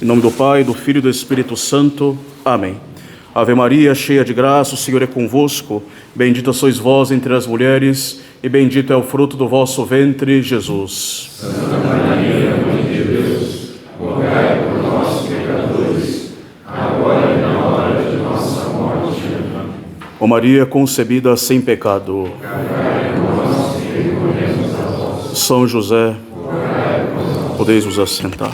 Em nome do Pai, do Filho e do Espírito Santo. Amém. Ave Maria, cheia de graça, o Senhor é convosco. Bendita sois vós entre as mulheres, e bendito é o fruto do vosso ventre, Jesus. Santa Maria, Mãe de Deus, rogai por nós, pecadores, agora e na hora de nossa morte. Amém. Ó Maria concebida sem pecado, Rogai por nós que recorremos a vós. São José, Rogai por nós. podeis vos assentar.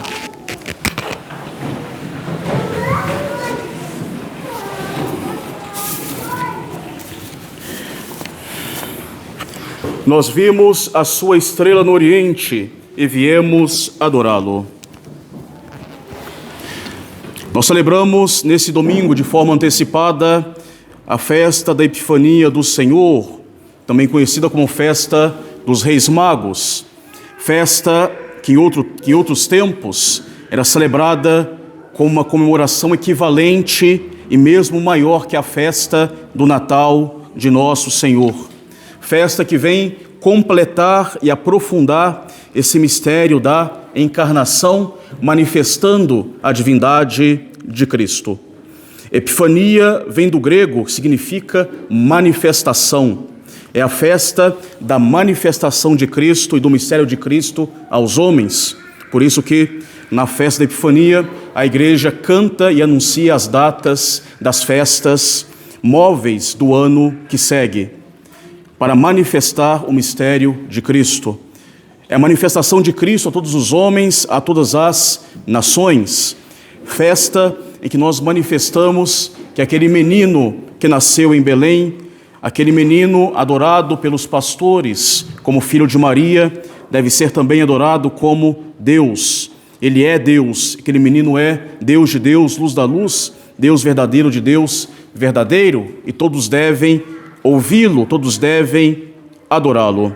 Nós vimos a sua estrela no Oriente e viemos adorá-lo. Nós celebramos nesse domingo, de forma antecipada, a festa da Epifania do Senhor, também conhecida como festa dos Reis Magos, festa que em outros tempos era celebrada com uma comemoração equivalente e mesmo maior que a festa do Natal de Nosso Senhor. Festa que vem completar e aprofundar esse mistério da encarnação, manifestando a divindade de Cristo. Epifania vem do grego, que significa manifestação. É a festa da manifestação de Cristo e do mistério de Cristo aos homens. Por isso que, na festa da Epifania, a igreja canta e anuncia as datas das festas móveis do ano que segue, para manifestar o mistério de Cristo. É a manifestação de Cristo a todos os homens, a todas as nações. Festa em que nós manifestamos que aquele menino que nasceu em Belém, aquele menino adorado pelos pastores como filho de Maria, deve ser também adorado como Deus. Ele é Deus, aquele menino é Deus de Deus, luz da luz, Deus verdadeiro de Deus verdadeiro, e todos devem ouvi-lo, todos devem adorá-lo.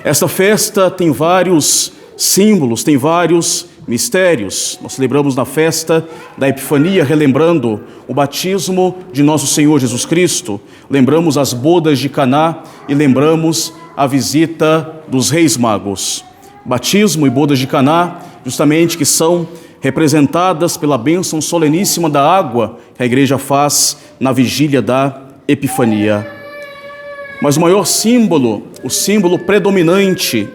Esta festa tem vários símbolos, tem vários mistérios. Nós celebramos na festa da Epifania, relembrando o batismo de nosso Senhor Jesus Cristo, lembramos as bodas de Caná e lembramos a visita dos Reis Magos. Batismo e bodas de Caná, justamente que são representadas pela bênção soleníssima da água que a igreja faz na vigília da Epifania. Mas o maior símbolo, o símbolo predominante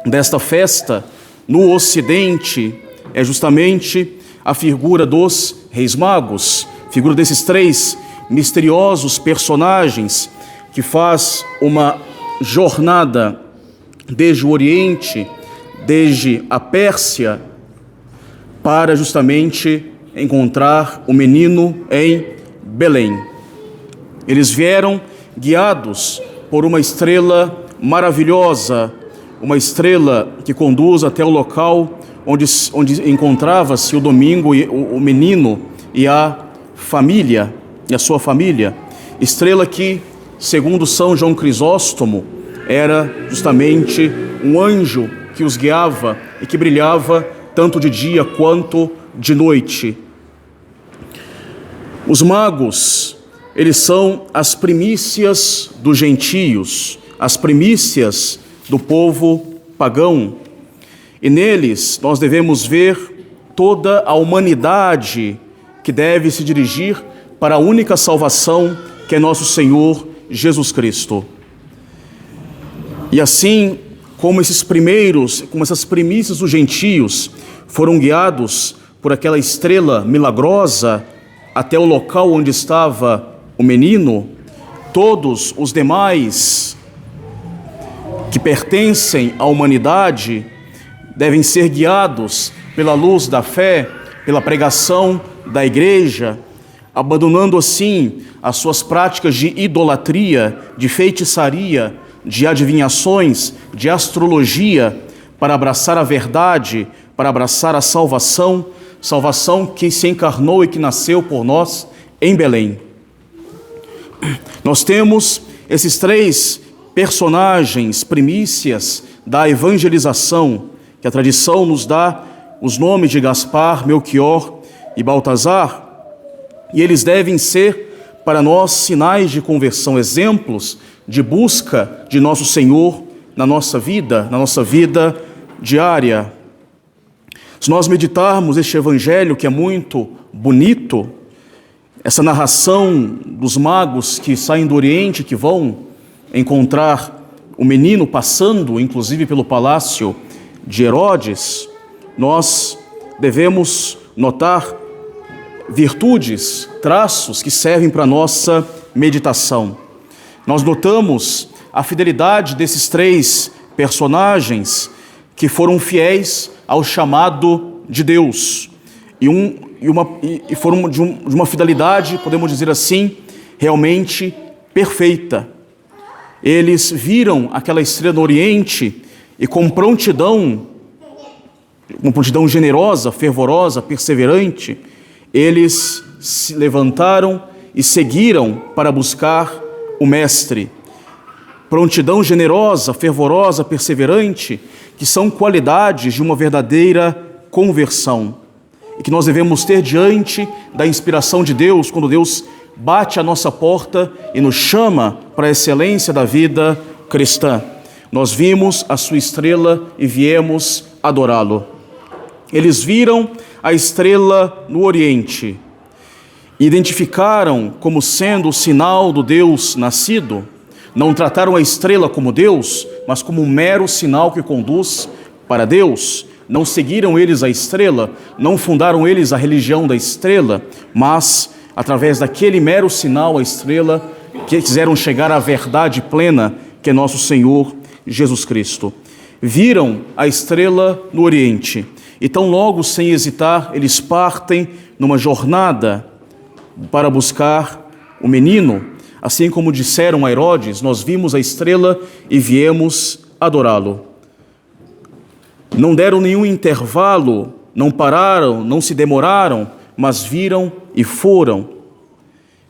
desta festa no Ocidente é justamente a figura dos Reis Magos, figura desses três misteriosos personagens que faz uma jornada desde o Oriente, desde a Pérsia, para justamente encontrar o menino em Belém. Eles vieram guiados por uma estrela maravilhosa, uma estrela que conduz até o local onde encontrava-se o domingo, o menino e a família, e a sua família. Estrela que, segundo São João Crisóstomo, era justamente um anjo que os guiava e que brilhava tanto de dia quanto de noite. Os magos, eles são as primícias dos gentios, as primícias do povo pagão. E neles nós devemos ver toda a humanidade que deve se dirigir para a única salvação que é nosso Senhor Jesus Cristo. E assim como essas primícias dos gentios foram guiados por aquela estrela milagrosa até o local onde estava o menino, todos os demais que pertencem à humanidade devem ser guiados pela luz da fé, pela pregação da igreja, abandonando assim as suas práticas de idolatria, de feitiçaria, de adivinhações, de astrologia, para abraçar a verdade, para abraçar a salvação, salvação que se encarnou e que nasceu por nós em Belém. Nós temos esses três personagens, primícias da evangelização, que a tradição nos dá os nomes de Gaspar, Melquior e Baltazar, e eles devem ser para nós sinais de conversão, exemplos de busca de nosso Senhor na nossa vida diária. Se nós meditarmos este evangelho, que é muito bonito, essa narração dos magos que saem do Oriente, que vão encontrar o menino passando, inclusive, pelo palácio de Herodes, nós devemos notar virtudes, traços que servem para a nossa meditação. Nós notamos a fidelidade desses três personagens que foram fiéis ao chamado de Deus e foram de uma fidelidade, podemos dizer assim, realmente perfeita. Eles viram aquela estrela no Oriente e com prontidão, uma prontidão generosa, fervorosa, perseverante, eles se levantaram e seguiram para buscar o Mestre. Prontidão generosa, fervorosa, perseverante, que são qualidades de uma verdadeira conversão e que nós devemos ter diante da inspiração de Deus, quando Deus bate à nossa porta e nos chama para a excelência da vida cristã. Nós vimos a sua estrela e viemos adorá-lo. Eles viram a estrela no Oriente e identificaram como sendo o sinal do Deus nascido. Não trataram a estrela como Deus, mas como um mero sinal que conduz para Deus. Não seguiram eles a estrela, não fundaram eles a religião da estrela, mas, através daquele mero sinal, a estrela, que quiseram chegar à verdade plena, que é nosso Senhor Jesus Cristo. Viram a estrela no Oriente, e tão logo, sem hesitar, eles partem numa jornada para buscar o menino. Assim como disseram a Herodes, nós vimos a estrela e viemos adorá-lo. Não deram nenhum intervalo, não pararam, não se demoraram, mas viram e foram.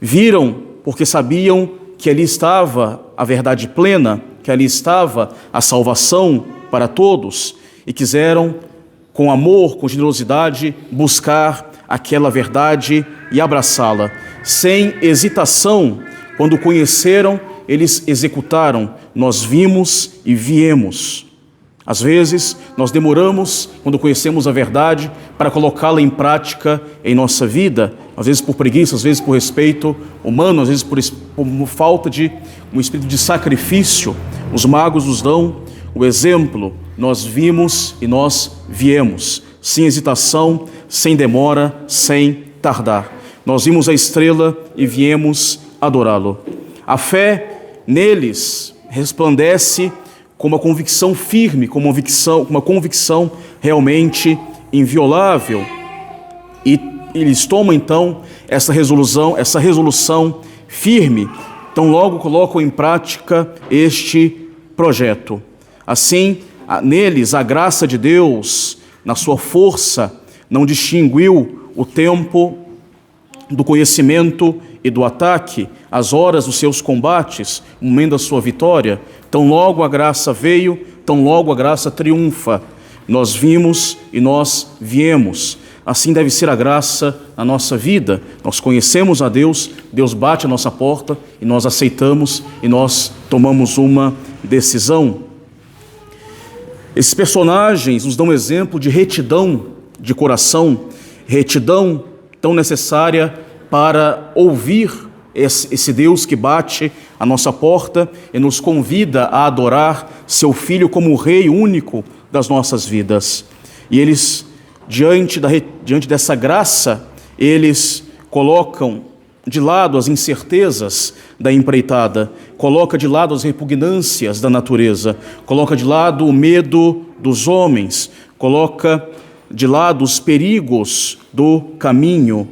Viram porque sabiam que ali estava a verdade plena, que ali estava a salvação para todos, e quiseram, com amor, com generosidade, buscar aquela verdade e abraçá-la. Sem hesitação, quando conheceram, eles executaram. Nós vimos e viemos. Às vezes, nós demoramos, quando conhecemos a verdade, para colocá-la em prática em nossa vida, às vezes por preguiça, às vezes por respeito humano, às vezes por falta de um espírito de sacrifício. Os magos nos dão o exemplo. Nós vimos e nós viemos, sem hesitação, sem demora, sem tardar. Nós vimos a estrela e viemos adorá-lo. A fé neles resplandece com uma convicção firme, com uma convicção realmente inviolável. E eles tomam então essa resolução firme, então logo colocam em prática este projeto. Assim, neles a graça de Deus, na sua força, não distinguiu o tempo do conhecimento e do ataque, as horas dos seus combates, o momento da sua vitória. Tão logo a graça veio, tão logo a graça triunfa. Nós vimos e nós viemos. Assim deve ser a graça na nossa vida. Nós conhecemos a Deus, Deus bate a nossa porta e nós aceitamos e nós tomamos uma decisão. Esses personagens nos dão um exemplo de retidão de coração, retidão tão necessária para ouvir esse Deus que bate a nossa porta e nos convida a adorar seu Filho como o Rei único das nossas vidas. E eles, diante dessa graça, eles colocam de lado as incertezas da empreitada, coloca de lado as repugnâncias da natureza, coloca de lado o medo dos homens, coloca de lado os perigos do caminho.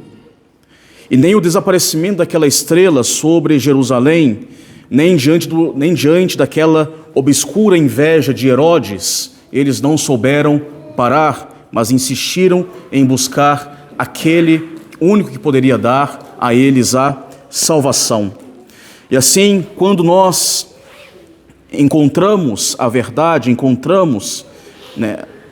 E nem o desaparecimento daquela estrela sobre Jerusalém, nem diante daquela obscura inveja de Herodes, eles não souberam parar, mas insistiram em buscar aquele único que poderia dar a eles a salvação. E assim, quando nós encontramos a verdade, encontramos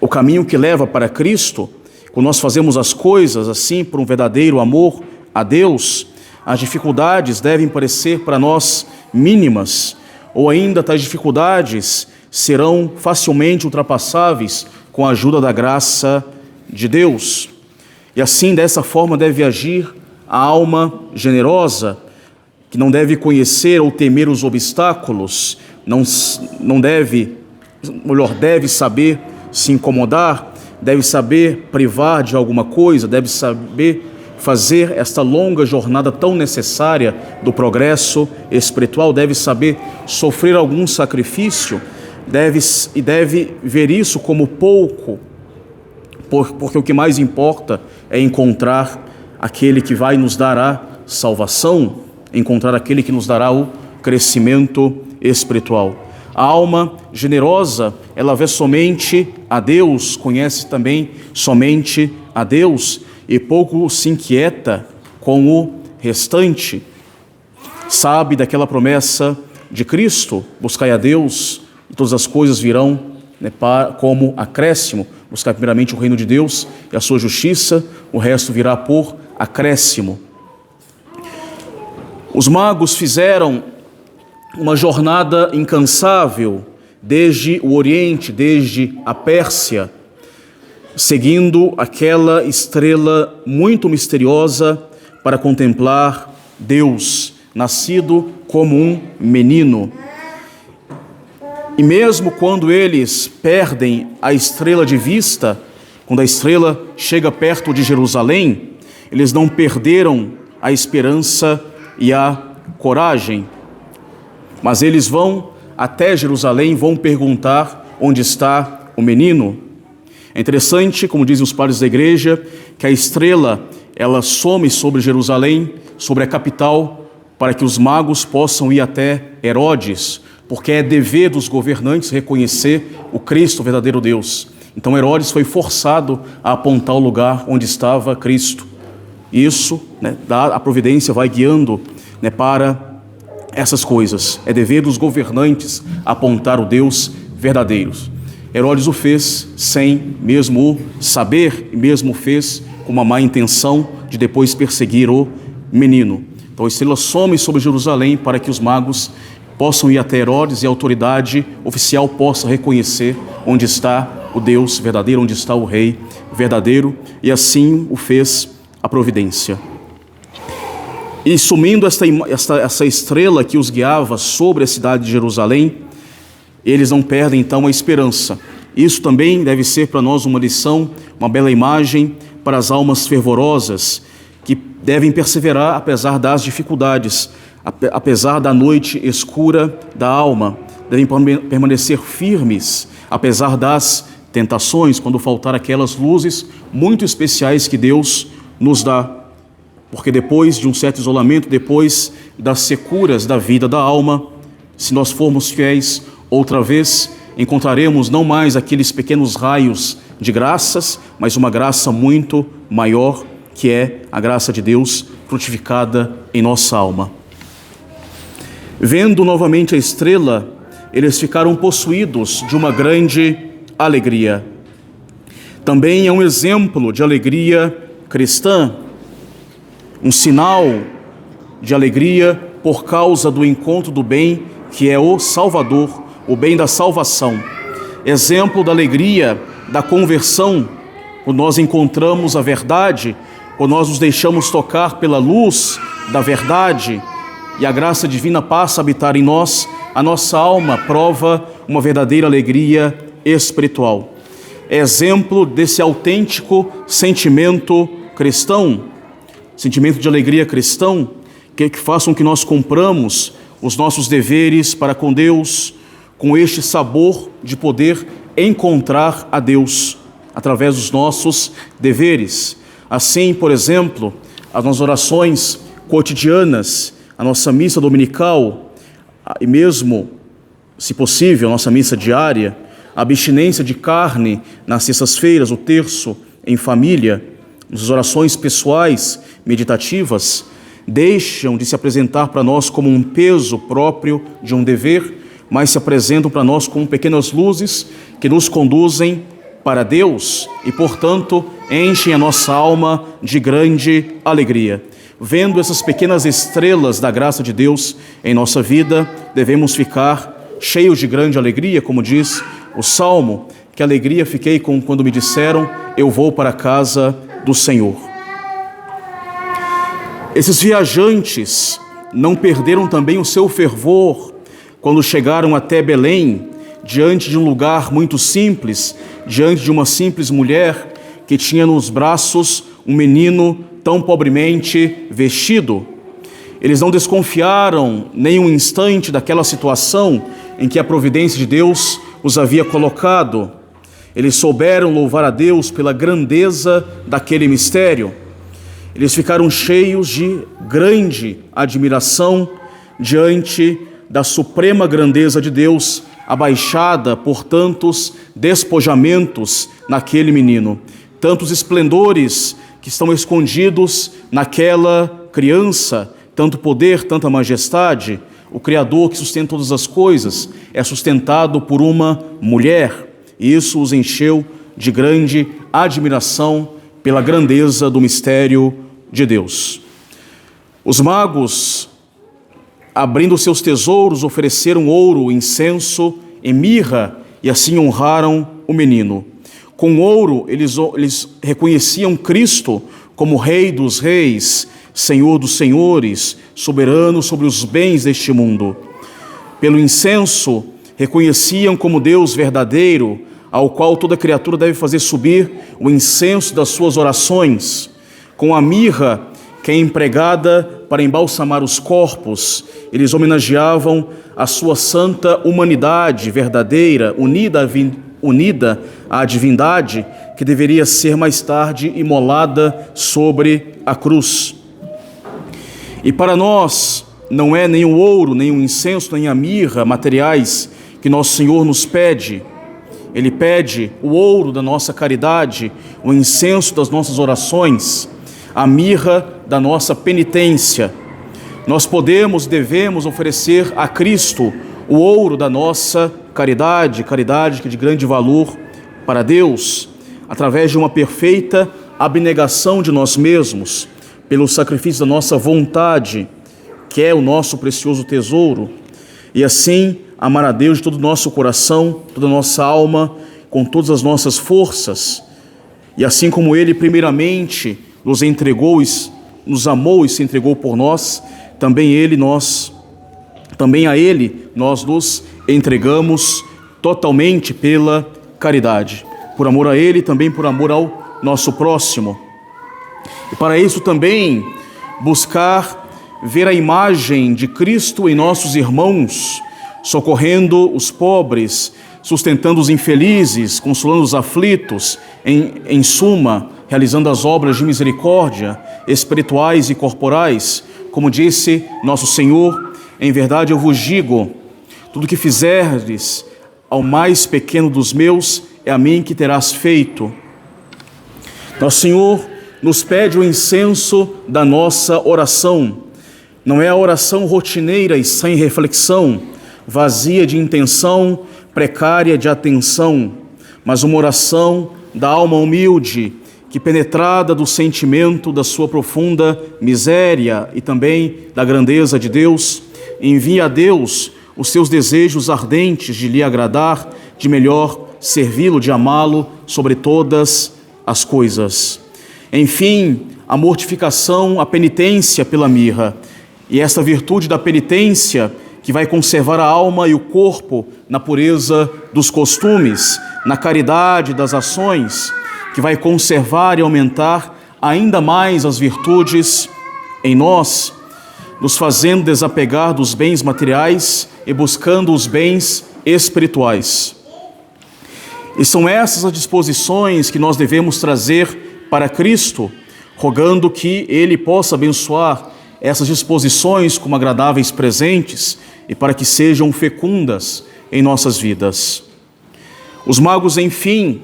o caminho que leva para Cristo, quando nós fazemos as coisas assim por um verdadeiro amor a Deus, as dificuldades devem parecer para nós mínimas, ou ainda tais dificuldades serão facilmente ultrapassáveis com a ajuda da graça de Deus. E assim, dessa forma, deve agir a alma generosa, que não deve conhecer ou temer os obstáculos, deve saber se incomodar, deve saber privar de alguma coisa, deve saber fazer esta longa jornada tão necessária do progresso espiritual, deve saber sofrer algum sacrifício, deve ver isso como pouco, porque o que mais importa é encontrar aquele que vai nos dar a salvação, encontrar aquele que nos dará o crescimento espiritual. A alma generosa, ela vê somente a Deus, conhece também somente a Deus e pouco se inquieta com o restante. Sabe daquela promessa de Cristo: buscai a Deus e todas as coisas virão, como acréscimo. Buscar primeiramente o reino de Deus e a sua justiça, o resto virá por acréscimo. Os magos fizeram uma jornada incansável desde o Oriente, desde a Pérsia, seguindo aquela estrela muito misteriosa para contemplar Deus, nascido como um menino. E mesmo quando eles perdem a estrela de vista, quando a estrela chega perto de Jerusalém, eles não perderam a esperança e a coragem, mas eles vão até Jerusalém, vão perguntar onde está o menino. É interessante, como dizem os padres da igreja, que a estrela, ela some sobre Jerusalém, sobre a capital, para que os magos possam ir até Herodes, porque é dever dos governantes reconhecer o Cristo, o verdadeiro Deus. Então Herodes foi forçado a apontar o lugar onde estava Cristo. Isso, a providência vai guiando para essas coisas. É dever dos governantes apontar o Deus verdadeiro. Herodes o fez sem mesmo o saber e mesmo fez com uma má intenção de depois perseguir o menino. Então a estrela some sobre Jerusalém para que os magos possam ir até Herodes e a autoridade oficial possa reconhecer onde está o Deus verdadeiro, onde está o Rei verdadeiro, e assim o fez a providência. E sumindo essa estrela que os guiava sobre a cidade de Jerusalém, eles não perdem então a esperança. Isso também deve ser para nós uma lição, uma bela imagem para as almas fervorosas, que devem perseverar apesar das dificuldades, apesar da noite escura da alma, devem permanecer firmes, apesar das tentações, quando faltar aquelas luzes muito especiais que Deus nos dá. Porque depois de um certo isolamento, depois das securas da vida da alma, se nós formos fiéis outra vez, encontraremos não mais aqueles pequenos raios de graças, mas uma graça muito maior, que é a graça de Deus frutificada em nossa alma. Vendo novamente a estrela, eles ficaram possuídos de uma grande alegria. Também é um exemplo de alegria cristã, um sinal de alegria por causa do encontro do bem, que é o Salvador, o bem da salvação. Exemplo da alegria da conversão, quando nós encontramos a verdade, quando nós nos deixamos tocar pela luz da verdade e a graça divina passa a habitar em nós, a nossa alma prova uma verdadeira alegria espiritual. É exemplo desse autêntico sentimento cristão, sentimento de alegria cristão, que faz com que nós cumpramos os nossos deveres para com Deus, com este sabor de poder encontrar a Deus através dos nossos deveres. Assim, por exemplo, as nossas orações cotidianas, a nossa missa dominical e mesmo, se possível, a nossa missa diária, a abstinência de carne nas sextas-feiras, o terço em família, as orações pessoais, meditativas, deixam de se apresentar para nós como um peso próprio de um dever, mas se apresentam para nós como pequenas luzes que nos conduzem para Deus e, portanto, enchem a nossa alma de grande alegria. Vendo essas pequenas estrelas da graça de Deus em nossa vida, devemos ficar cheios de grande alegria, como diz o Salmo, que alegria fiquei quando me disseram: eu vou para a casa do Senhor. Esses viajantes não perderam também o seu fervor quando chegaram até Belém, diante de um lugar muito simples, diante de uma simples mulher que tinha nos braços um menino tão pobremente vestido. Eles não desconfiaram nem um instante daquela situação em que a providência de Deus os havia colocado. Eles souberam louvar a Deus pela grandeza daquele mistério. Eles ficaram cheios de grande admiração diante da suprema grandeza de Deus, abaixada por tantos despojamentos naquele menino, tantos esplendores que estão escondidos naquela criança, tanto poder, tanta majestade. O Criador que sustenta todas as coisas é sustentado por uma mulher, e isso os encheu de grande admiração pela grandeza do mistério de Deus. Os magos, abrindo seus tesouros, ofereceram ouro, incenso e mirra, e assim honraram o menino. Com ouro, eles reconheciam Cristo como Rei dos Reis, Senhor dos Senhores, soberano sobre os bens deste mundo. Pelo incenso, reconheciam como Deus verdadeiro, ao qual toda criatura deve fazer subir o incenso das suas orações. Com a mirra, que é empregada para embalsamar os corpos, eles homenageavam a sua santa humanidade verdadeira, unida à divindade, que deveria ser mais tarde imolada sobre a cruz. E para nós, não é nem o ouro, nem o incenso, nem a mirra materiais que nosso Senhor nos pede. Ele pede o ouro da nossa caridade, o incenso das nossas orações, a mirra da nossa penitência. Nós podemos e devemos oferecer a Cristo o ouro da nossa caridade que é de grande valor para Deus, através de uma perfeita abnegação de nós mesmos, pelo sacrifício da nossa vontade, que é o nosso precioso tesouro, e assim amar a Deus de todo o nosso coração, toda a nossa alma, com todas as nossas forças. E assim como Ele primeiramente nos entregou, nos amou e se entregou por nós, também a Ele nós nos entregamos totalmente pela caridade, por amor a Ele e também por amor ao nosso próximo. E para isso também buscar ver a imagem de Cristo em nossos irmãos, socorrendo os pobres, sustentando os infelizes, consolando os aflitos, em suma, realizando as obras de misericórdia, espirituais e corporais. Como disse nosso Senhor: em verdade eu vos digo, tudo que fizerdes ao mais pequeno dos meus, é a mim que terás feito. Nosso Senhor nos pede o incenso da nossa oração. Não é a oração rotineira e sem reflexão, vazia de intenção, precária de atenção, mas uma oração da alma humilde, que, penetrada do sentimento da sua profunda miséria e também da grandeza de Deus, envia a Deus os seus desejos ardentes de lhe agradar, de melhor servi-lo, de amá-lo sobre todas as coisas. Enfim, a mortificação, a penitência pela mirra, e esta virtude da penitência que vai conservar a alma e o corpo na pureza dos costumes, na caridade das ações, que vai conservar e aumentar ainda mais as virtudes em nós, nos fazendo desapegar dos bens materiais e buscando os bens espirituais. E são essas as disposições que nós devemos trazer para Cristo, rogando que Ele possa abençoar essas disposições como agradáveis presentes e para que sejam fecundas em nossas vidas. Os magos, enfim,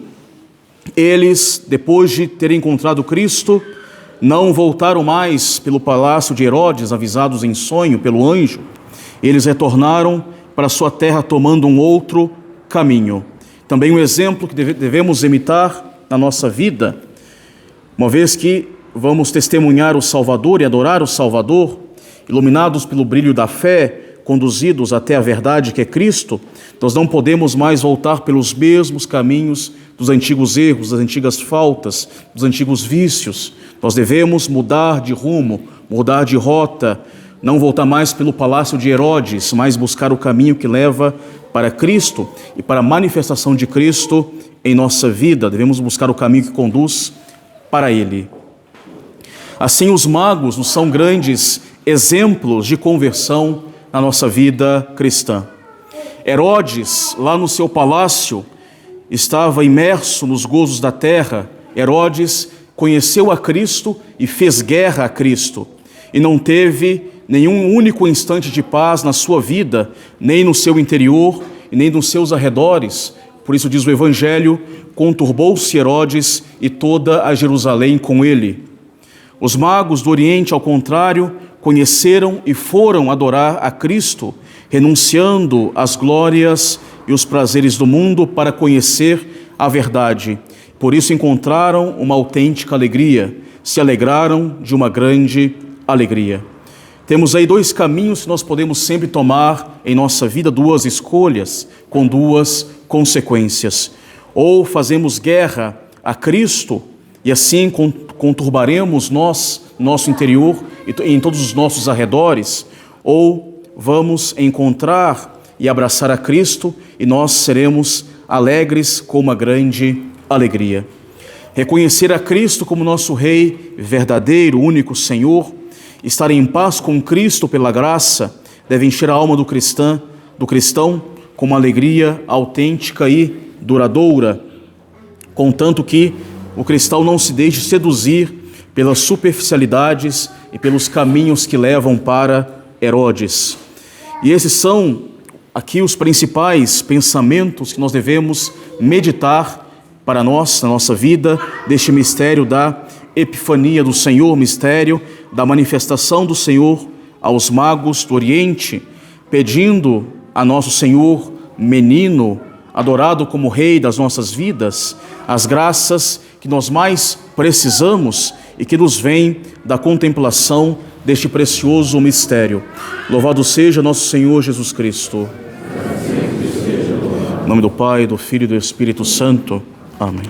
eles, depois de terem encontrado Cristo, não voltaram mais pelo palácio de Herodes, avisados em sonho pelo anjo. Eles retornaram para sua terra tomando um outro caminho. Também um exemplo que devemos imitar na nossa vida, uma vez que vamos testemunhar o Salvador e adorar o Salvador, iluminados pelo brilho da fé, conduzidos até a verdade que é Cristo, nós não podemos mais voltar pelos mesmos caminhos dos antigos erros, das antigas faltas, dos antigos vícios. Nós devemos mudar de rumo, mudar de rota, não voltar mais pelo palácio de Herodes, mas buscar o caminho que leva para Cristo e para a manifestação de Cristo em nossa vida. Devemos buscar o caminho que conduz para Ele. Assim, os magos nos são grandes exemplos de conversão na nossa vida cristã. Herodes, lá no seu palácio, estava imerso nos gozos da terra. Herodes conheceu a Cristo e fez guerra a Cristo, e não teve nenhum único instante de paz na sua vida, nem no seu interior e nem nos seus arredores. Por isso diz o Evangelho: conturbou-se Herodes e toda a Jerusalém com ele. Os magos do Oriente, ao contrário, conheceram e foram adorar a Cristo, renunciando às glórias e os prazeres do mundo para conhecer a verdade. Por isso encontraram uma autêntica alegria, se alegraram de uma grande alegria. Temos aí dois caminhos que nós podemos sempre tomar em nossa vida, duas escolhas com duas consequências. Ou fazemos guerra a Cristo e assim conturbaremos nosso interior e em todos os nossos arredores, ou vamos encontrar e abraçar a Cristo e nós seremos alegres com uma grande alegria. Reconhecer a Cristo como nosso Rei verdadeiro, único Senhor, estar em paz com Cristo pela graça, deve encher a alma do cristão com uma alegria autêntica e duradoura, contanto que o cristão não se deixe seduzir pelas superficialidades e pelos caminhos que levam para Herodes. E esses são aqui os principais pensamentos que nós devemos meditar para nós, na nossa vida, deste mistério da Epifania do Senhor, mistério da manifestação do Senhor aos magos do Oriente, pedindo a nosso Senhor menino, adorado como Rei das nossas vidas, as graças que nós mais precisamos e que nos vêm da contemplação deste precioso mistério. Louvado seja nosso Senhor Jesus Cristo. Em nome do Pai, do Filho e do Espírito Santo. Amém.